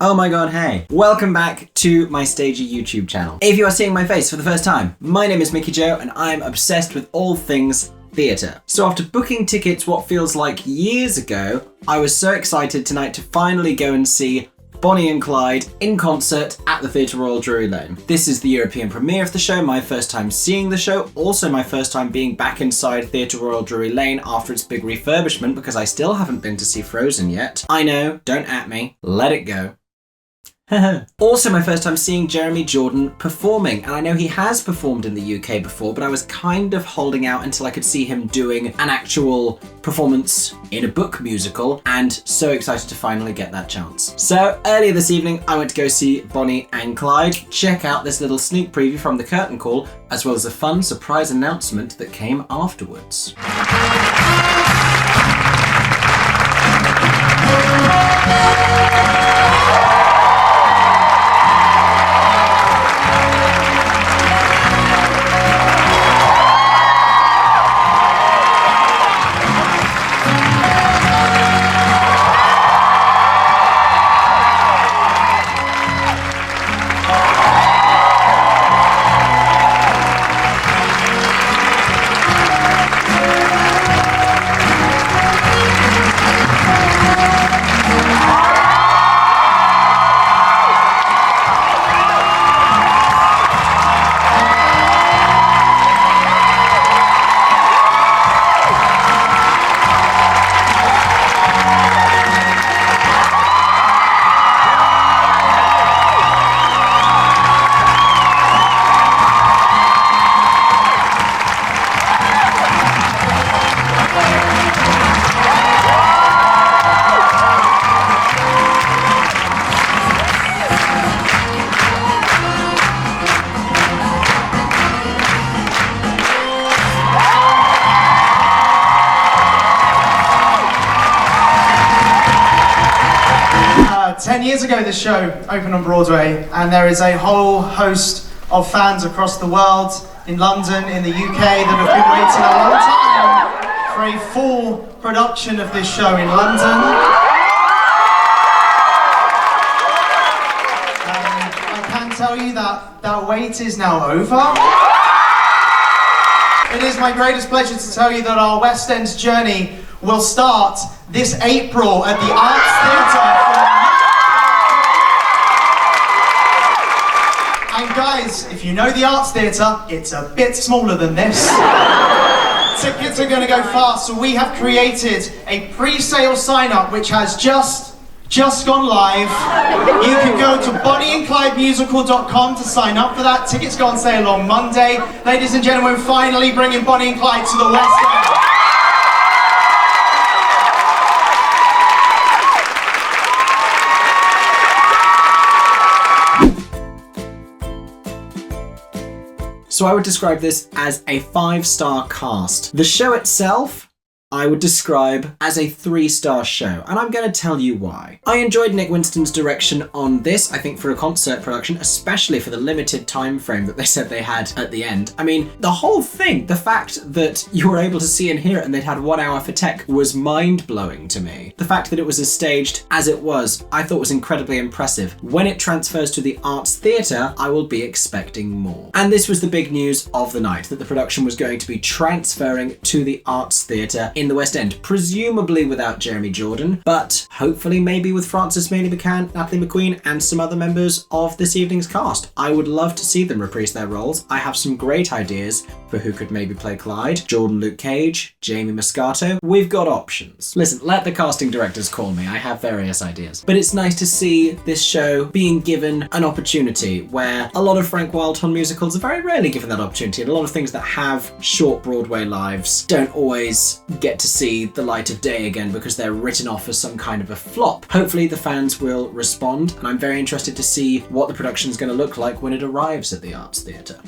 Oh my god, hey. Welcome back to my Stagey YouTube channel. If you are seeing my face for the first time, my name is Mickey Joe and I'm obsessed with all things theatre. So after booking tickets what feels like years ago, I was so excited tonight to finally go and see Bonnie and Clyde in concert at the Theatre Royal Drury Lane. This is the European premiere of the show, my first time seeing the show, also my first time being back inside Theatre Royal Drury Lane after its big refurbishment because I still haven't been to see Frozen yet. I know, don't at me, let it go. Also my first time seeing Jeremy Jordan performing, and I know he has performed in the UK before, but I was kind of holding out until I could see him doing an actual performance in a book musical, and so excited to finally get that chance. So earlier this evening I went to go see Bonnie and Clyde. Check out this little sneak preview from the curtain call, as well as a fun surprise announcement that came afterwards. Years ago this show opened on Broadway, and there is a whole host of fans across the world, in London, in the UK, that have been waiting a long time for a full production of this show in London. I can tell you that wait is now over. It is my greatest pleasure to tell you that our West End journey will start this April at the Arts Theatre. And guys, if you know the Arts Theatre, it's a bit smaller than this. Tickets are going to go fast, so we have created a pre-sale sign-up which has just gone live. You can go to bonnieandclydemusical.com to sign up for that. Tickets go on sale on Monday. Ladies and gentlemen, finally bringing Bonnie and Clyde to the West End. So I would describe this as a 5-star cast. The show itself, I would describe as a 3-star show, and I'm going to tell you why. I enjoyed Nick Winston's direction on this, I think for a concert production, especially for the limited time frame that they said they had at the end. I mean, the whole thing, the fact that you were able to see and hear it and they'd had 1 hour for tech was mind-blowing to me. The fact that it was as staged as it was, I thought was incredibly impressive. When it transfers to the Arts Theatre, I will be expecting more. And this was the big news of the night, that the production was going to be transferring to the Arts Theatre in the West End, presumably without Jeremy Jordan, but hopefully maybe with Frances Mayli McCann, Natalie McQueen, and some other members of this evening's cast. I would love to see them reprise their roles. I have some great ideas for who could maybe play Clyde. Jordan Luke Cage, Jamie Moscato. We've got options. Listen, let the casting directors call me. I have various ideas. But it's nice to see this show being given an opportunity where a lot of Frank Wildhorn musicals are very rarely given that opportunity, and a lot of things that have short Broadway lives don't always get to see the light of day again because they're written off as some kind of a flop. Hopefully the fans will respond, and I'm very interested to see what the production's going to look like when it arrives at the Arts Theatre.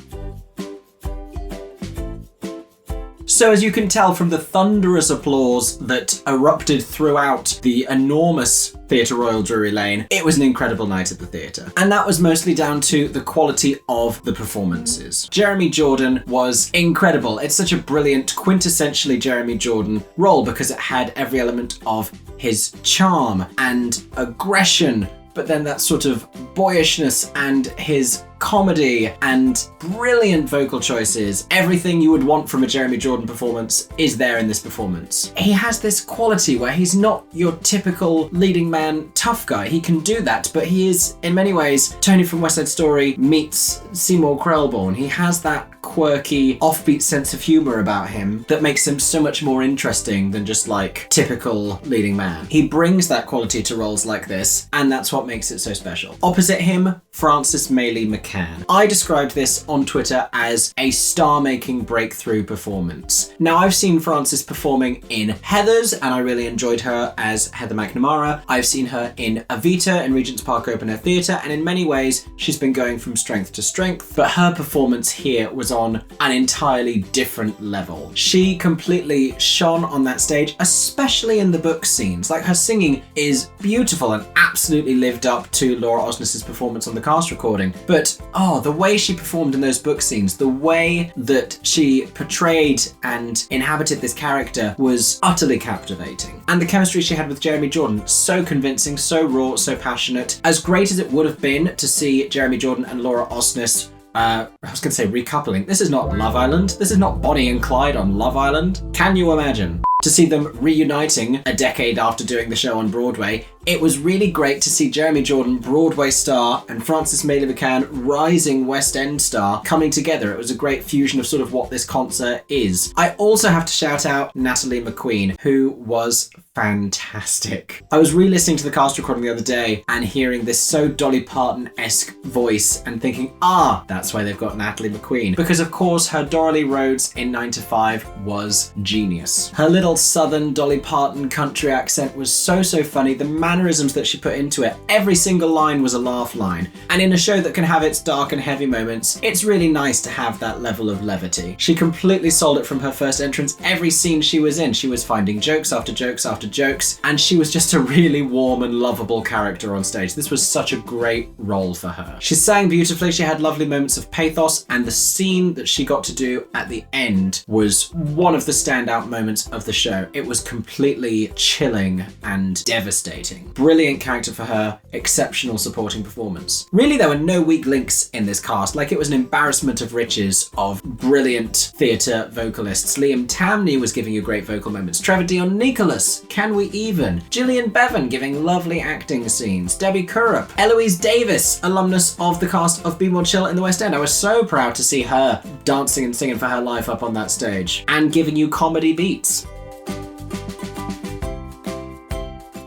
So as you can tell from the thunderous applause that erupted throughout the enormous Theatre Royal Drury Lane, it was an incredible night at the theatre. And that was mostly down to the quality of the performances. Jeremy Jordan was incredible. It's such a brilliant, quintessentially Jeremy Jordan role because it had every element of his charm and aggression, but then that sort of boyishness and his comedy and brilliant vocal choices. Everything you would want from a Jeremy Jordan performance is there in this performance. He has this quality where he's not your typical leading man tough guy. He can do that, but he is, in many ways, Tony from West Side Story meets Seymour Krelborn. He has that quirky, offbeat sense of humor about him that makes him so much more interesting than just like typical leading man. He brings that quality to roles like this, and that's what makes it so special. Opposite him, Frances Mayli McCann. I described this on Twitter as a star-making breakthrough performance. Now, I've seen Frances performing in Heathers, and I really enjoyed her as Heather McNamara. I've seen her in Evita in Regent's Park Open Air Theatre, and in many ways, she's been going from strength to strength, but her performance here was on an entirely different level. She completely shone on that stage, especially in the book scenes. Like, her singing is beautiful and absolutely lived up to Laura Osnes's performance on the cast recording, but the way she performed in those book scenes, the way that she portrayed and inhabited this character was utterly captivating. And the chemistry she had with Jeremy Jordan, so convincing, so raw, so passionate. As great as it would have been to see Jeremy Jordan and Laura Osnes I was going to say recoupling. This is not Love Island. This is not Bonnie and Clyde on Love Island. Can you imagine? To see them reuniting a decade after doing the show on Broadway, it was really great to see Jeremy Jordan, Broadway star, and Frances Mayli McCann, rising West End star, coming together. It was a great fusion of sort of what this concert is. I also have to shout out Natalie McQueen, who was fantastic. I was re-listening to the cast recording the other day and hearing this so Dolly Parton-esque voice and thinking, that's why they've got Natalie McQueen. Because of course her Dorothy Rhodes in 9 to 5 was genius. Her little southern Dolly Parton country accent was so funny. The mannerisms that she put into it, every single line was a laugh line. And in a show that can have its dark and heavy moments, it's really nice to have that level of levity. She completely sold it from her first entrance. Every scene she was in, she was finding jokes after jokes after jokes, and she was just a really warm and lovable character on stage. This was such a great role for her. She sang beautifully, she had lovely moments of pathos, and the scene that she got to do at the end was one of the standout moments of the show. It was completely chilling and devastating. Brilliant character for her, exceptional supporting performance. Really, there were no weak links in this cast. Like, it was an embarrassment of riches of brilliant theatre vocalists. Liam Tamney was giving you great vocal moments. Trevor Dion Nicholas, Can We Even? Gillian Bevan giving lovely acting scenes. Debbie Curup, Eloise Davis, alumnus of the cast of Be More Chill in the West End. I was so proud to see her dancing and singing for her life up on that stage and giving you comedy beats.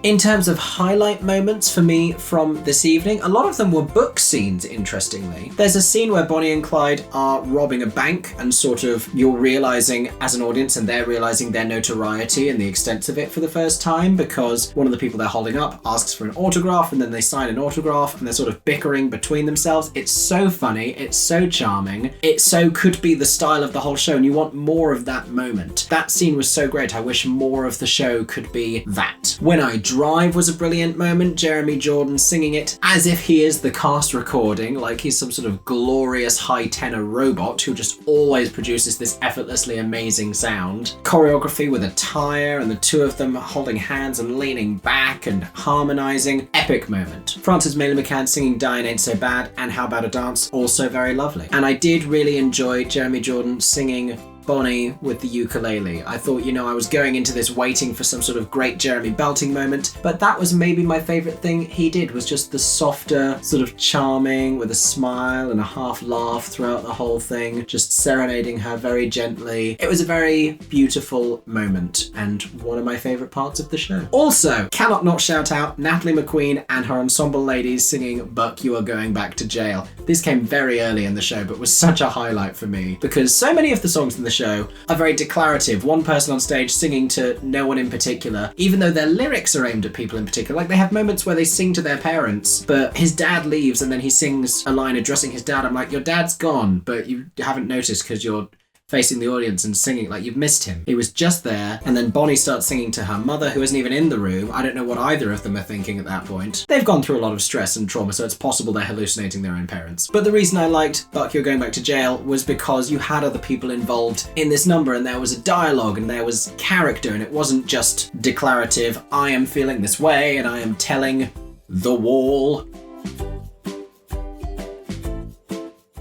In terms of highlight moments for me from this evening, a lot of them were book scenes, interestingly. There's a scene where Bonnie and Clyde are robbing a bank and sort of you're realizing as an audience and they're realizing their notoriety and the extent of it for the first time, because one of the people they're holding up asks for an autograph and then they sign an autograph and they're sort of bickering between themselves. It's so funny, it's so charming, it so could be the style of the whole show and you want more of that moment. That scene was so great. I wish more of the show could be that. When I Drive was a brilliant moment. Jeremy Jordan singing it as if he is the cast recording, like he's some sort of glorious high tenor robot who just always produces this effortlessly amazing sound. Choreography with a tire and the two of them holding hands and leaning back and harmonizing. Epic moment. Frances Mayli McCann singing Dying Ain't So Bad and How About a Dance, also very lovely. And I did really enjoy Jeremy Jordan singing Bonnie with the ukulele. I thought, I was going into this waiting for some sort of great Jeremy belting moment, but that was maybe my favorite thing he did, was just the softer, sort of charming with a smile and a half laugh throughout the whole thing, just serenading her very gently. It was a very beautiful moment and one of my favorite parts of the show. Also, cannot not shout out Natalie McQueen and her ensemble ladies singing Buck, You Are Going Back to Jail. This came very early in the show, but was such a highlight for me because so many of the songs in the show are very declarative. One person on stage singing to no one in particular, even though their lyrics are aimed at people in particular. Like, they have moments where they sing to their parents, but his dad leaves and then he sings a line addressing his dad. I'm like, your dad's gone, but you haven't noticed because you're facing the audience and singing, like you've missed him. He was just there, and then Bonnie starts singing to her mother, who isn't even in the room. I don't know what either of them are thinking at that point. They've gone through a lot of stress and trauma, so it's possible they're hallucinating their own parents. But the reason I liked Buck, You're Going Back to Jail was because you had other people involved in this number, and there was a dialogue, and there was character, and it wasn't just declarative, I am feeling this way, and I am telling The Wall.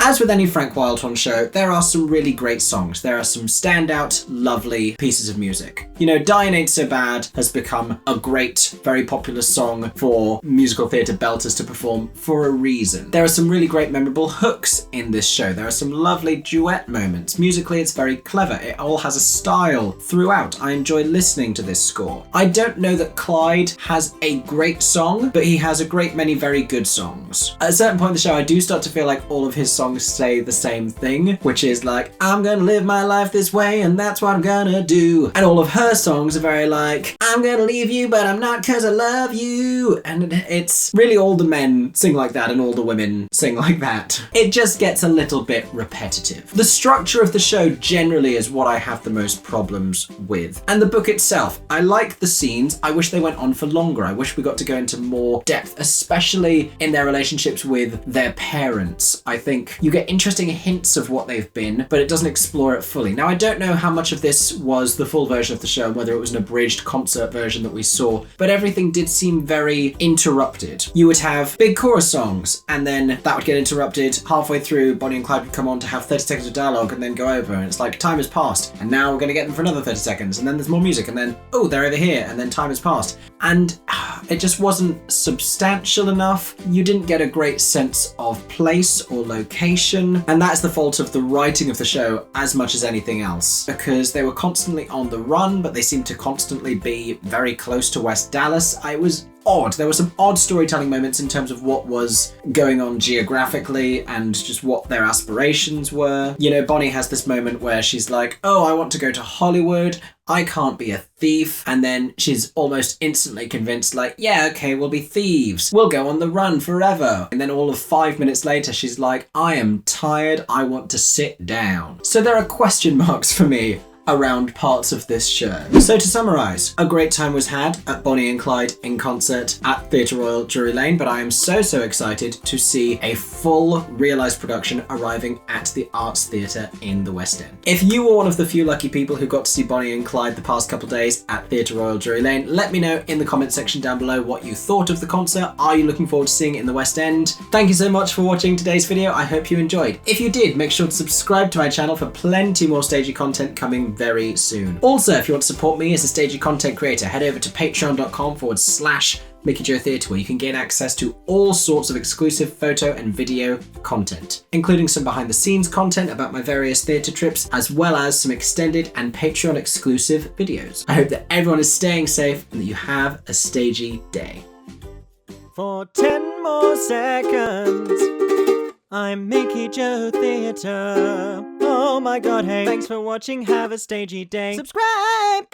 As with any Frank Wildhorn show, there are some really great songs. There are some standout, lovely pieces of music. You know, Dying Ain't So Bad has become a great, very popular song for musical theatre belters to perform for a reason. There are some really great memorable hooks in this show. There are some lovely duet moments. Musically, it's very clever. It all has a style throughout. I enjoy listening to this score. I don't know that Clyde has a great song, but he has a great many very good songs. At a certain point in the show, I do start to feel like all of his songs say the same thing, which is like, I'm gonna live my life this way and that's what I'm gonna do. And all of her songs are very like, I'm gonna leave you but I'm not cause I love you. And it's really all the men sing like that and all the women sing like that. It just gets a little bit repetitive. The structure of the show generally is what I have the most problems with. And the book itself, I like the scenes. I wish they went on for longer. I wish we got to go into more depth, especially in their relationships with their parents. I think you get interesting hints of what they've been, but it doesn't explore it fully. Now, I don't know how much of this was the full version of the show, whether it was an abridged concert version that we saw, but everything did seem very interrupted. You would have big chorus songs, and then that would get interrupted. Halfway through, Bonnie and Clyde would come on to have 30 seconds of dialogue and then go over, and it's like, time has passed, and now we're going to get them for another 30 seconds, and then there's more music, and then, oh, they're over here, and then time has passed. And it just wasn't substantial enough. You didn't get a great sense of place or location, and that's the fault of the writing of the show as much as anything else, because they were constantly on the run, but they seemed to constantly be very close to West Dallas. I was odd. There were some odd storytelling moments in terms of what was going on geographically and just what their aspirations were. You know, Bonnie has this moment where she's like, oh, I want to go to Hollywood. I can't be a thief. And then she's almost instantly convinced, like, yeah, okay, we'll be thieves. We'll go on the run forever. And then all of 5 minutes later, she's like, I am tired. I want to sit down. So there are question marks for me around parts of this show. So to summarise, a great time was had at Bonnie and Clyde in concert at Theatre Royal Drury Lane, but I am so excited to see a full realised production arriving at the Arts Theatre in the West End. If you were one of the few lucky people who got to see Bonnie and Clyde the past couple of days at Theatre Royal Drury Lane, let me know in the comment section down below what you thought of the concert. Are you looking forward to seeing it in the West End? Thank you so much for watching today's video. I hope you enjoyed. If you did, make sure to subscribe to my channel for plenty more stagey content coming very soon. Also, if you want to support me as a stagey content creator, head over to patreon.com/Mickey Joe Theatre, where you can gain access to all sorts of exclusive photo and video content, including some behind the scenes content about my various theatre trips, as well as some extended and Patreon exclusive videos. I hope that everyone is staying safe and that you have a stagey day. For 10 more seconds, I'm Mickey Joe Theatre. Oh my god, hey, thanks for watching, have a stagey day. Subscribe!